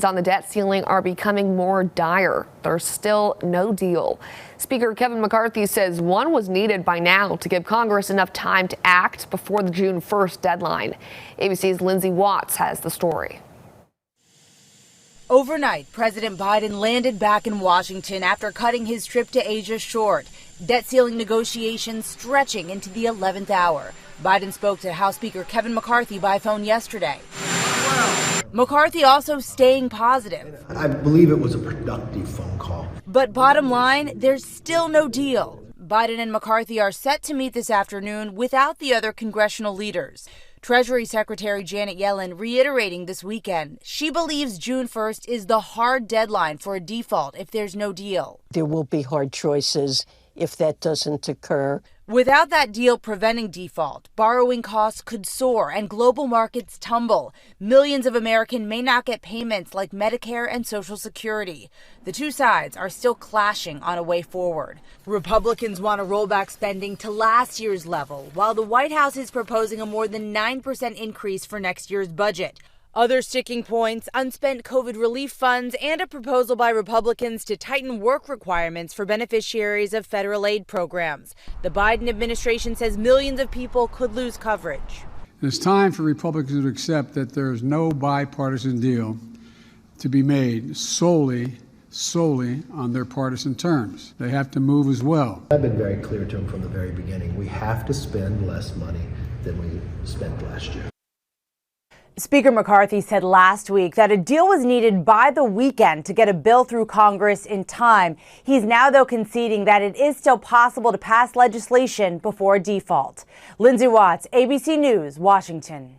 On the debt ceiling are becoming more dire. There's still no deal. Speaker Kevin McCarthy says one was needed by now to give Congress enough time to act before the June 1st deadline. ABC's Lindsay Watts has the story. Overnight, President Biden landed back in Washington after cutting his trip to Asia short. Debt ceiling negotiations stretching into the 11th hour. Biden spoke to House Speaker Kevin McCarthy by phone yesterday. McCarthy also staying positive. I believe it was a productive phone call. But bottom line, there's still no deal. Biden and McCarthy are set to meet this afternoon without the other congressional leaders. Treasury Secretary Janet Yellen reiterating this weekend she believes June 1st is the hard deadline for a default if there's no deal. There will be hard choices if that doesn't occur. Without that deal preventing default, borrowing costs could soar and global markets tumble. Millions of Americans may not get payments like Medicare and Social Security. The two sides are still clashing on a way forward. Republicans want to roll back spending to last year's level, while the White House is proposing a more than 9% increase for next year's budget. Other sticking points, unspent COVID relief funds, and a proposal by Republicans to tighten work requirements for beneficiaries of federal aid programs. The Biden administration says millions of people could lose coverage. It's time for Republicans to accept that there is no bipartisan deal to be made solely on their partisan terms. They have to move as well. I've been very clear to them from the very beginning. We have to spend less money than we spent last year. Speaker McCarthy said last week that a deal was needed by the weekend to get a bill through Congress in time. He's now, though, conceding that it is still possible to pass legislation before a default. Lindsay Watts, ABC News, Washington.